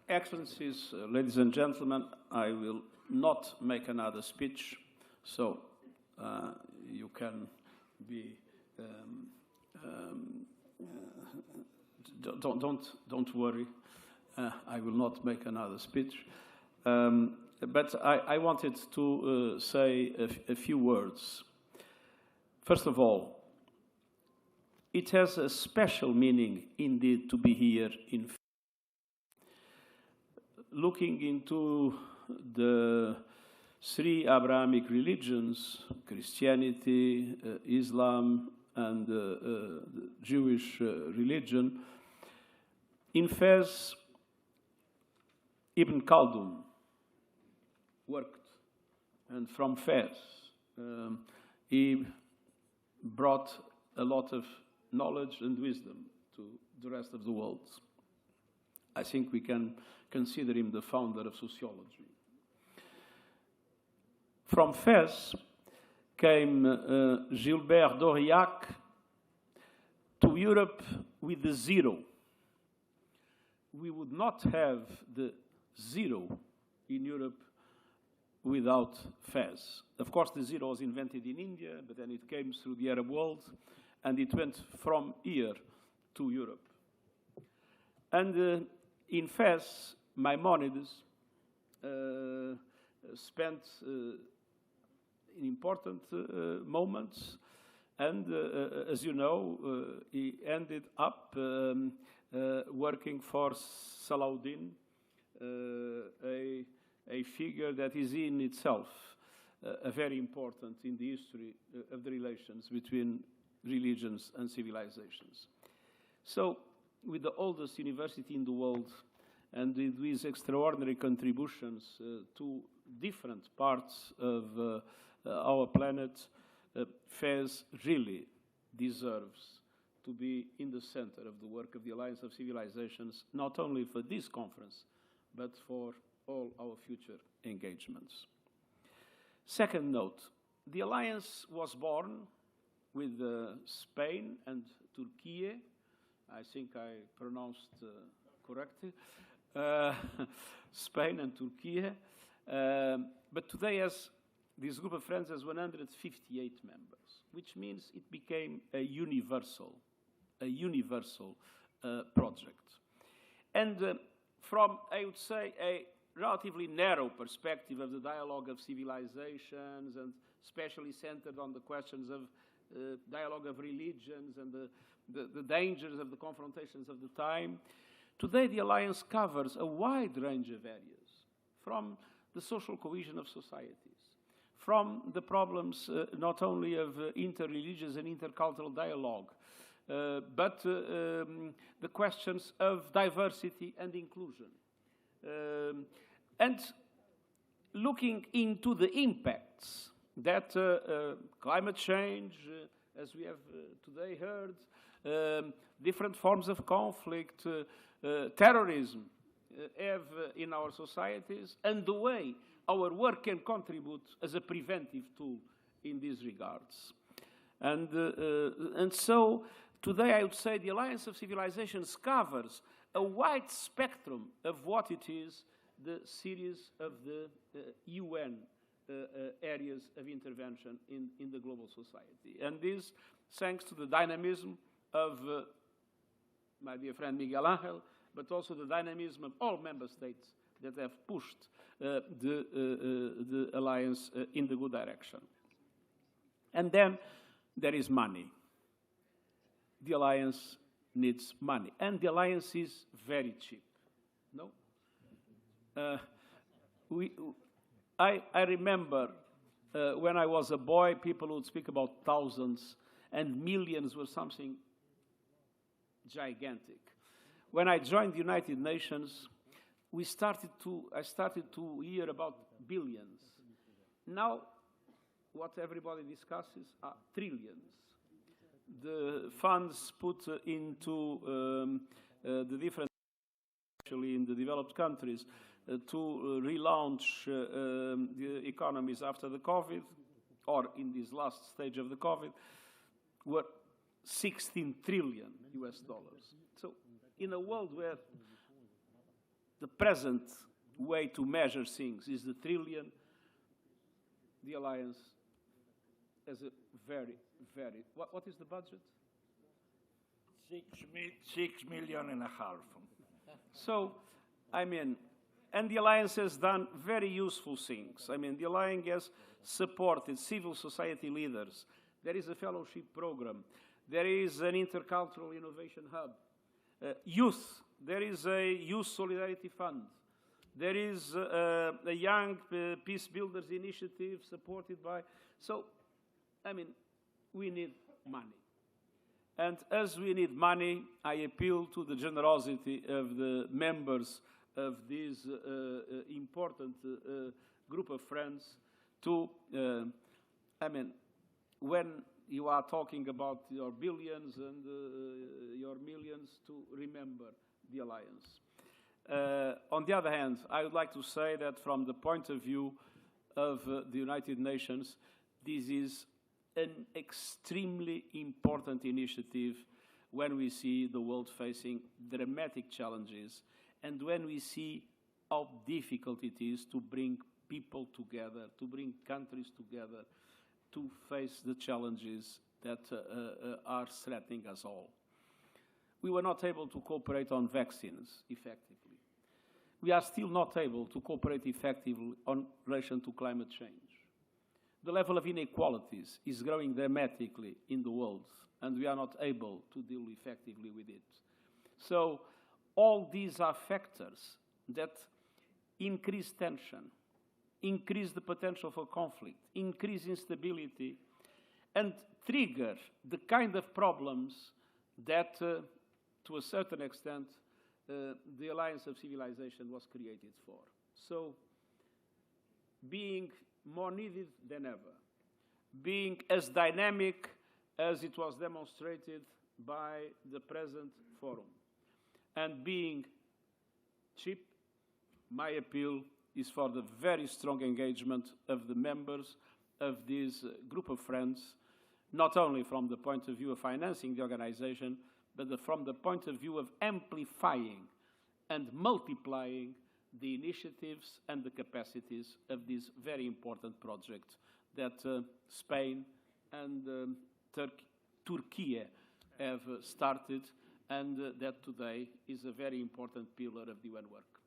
Excellencies, ladies and gentlemen, I will not make another speech, so you can be. Don't worry. I will not make another speech. But I wanted to say a few words. First of all, it has a special meaning indeed to be here in looking into the three Abrahamic religions, Christianity, Islam, and the Jewish religion. In Fez, Ibn Khaldun worked, and from Fez, he brought a lot of knowledge and wisdom to the rest of the world. I think we can consider him the founder of sociology. From Fez came Gilbert d'Aurillac to Europe with the zero. We would not have the zero in Europe without Fez. Of course, the zero was invented in India, but then it came through the Arab world, and it went from here to Europe. And in Fez, Maimonides spent important moments, and as you know, he ended up working for Salahuddin, a figure that is in itself very important in the history of the relations between religions and civilizations. So, with the oldest university in the world, and with his extraordinary contributions to different parts of our planet, Fez really deserves to be in the center of the work of the Alliance of Civilizations, not only for this conference, but for all our future engagements. Second note, the Alliance was born with Spain and Turkey. I think I pronounced correctly. Spain and Turkey. But today this group of friends has 158 members, which means it became a universal project. And from, I would say, a relatively narrow perspective of the dialogue of civilizations, and especially centered on the questions of dialogue of religions and the dangers of the confrontations of the time, today the Alliance covers a wide range of areas, from the social cohesion of societies, from the problems not only of interreligious and intercultural dialogue, but the questions of diversity and inclusion. And looking into the impacts that climate change, as we have today heard, different forms of conflict, terrorism have in our societies, and the way our work can contribute as a preventive tool in these regards. And so today I would say the Alliance of Civilizations covers a wide spectrum of what it is, the series of the UN areas of intervention in the global society. And this thanks to the dynamism of my dear friend Miguel Angel, but also the dynamism of all member states that have pushed the alliance in the good direction. And then there is money. The alliance needs money, and the alliance is very cheap. No? I remember when I was a boy, people would speak about thousands, and millions were something gigantic. When I joined the United Nations, I started to hear about billions. Now, what everybody discusses are trillions. The funds put into the different, especially in the developed countries, to relaunch the economies after the COVID, or in this last stage of the COVID, were 16 trillion US dollars. So in a world where the present way to measure things is the trillion. The alliance has a very, very... What is the budget? 6.5 million. So, I mean, and the alliance has done very useful things. I mean, the alliance has supported civil society leaders. There is a fellowship program. There is an intercultural innovation hub. Youth. There is a youth solidarity fund. There is a young peace builders initiative supported by... So, I mean, we need money. And as we need money, I appeal to the generosity of the members of this important group of friends to, I mean, when you are talking about your billions and your millions, to remember the alliance. On the other hand, I would like to say that from the point of view of the United Nations, this is an extremely important initiative when we see the world facing dramatic challenges and when we see how difficult it is to bring people together, to bring countries together, to face the challenges that are threatening us all. We were not able to cooperate on vaccines effectively. We are still not able to cooperate effectively in relation to climate change. The level of inequalities is growing dramatically in the world, and we are not able to deal effectively with it. So all these are factors that increase tension, increase the potential for conflict, increase instability, and trigger the kind of problems that, to a certain extent, the Alliance of Civilization was created for. So, being more needed than ever, being as dynamic as it was demonstrated by the present forum, and being cheap, my appeal is for the very strong engagement of the members of this group of friends, not only from the point of view of financing the organization, but from the point of view of amplifying and multiplying the initiatives and the capacities of this very important project that Spain and Turkey have started, and that today is a very important pillar of the UN work.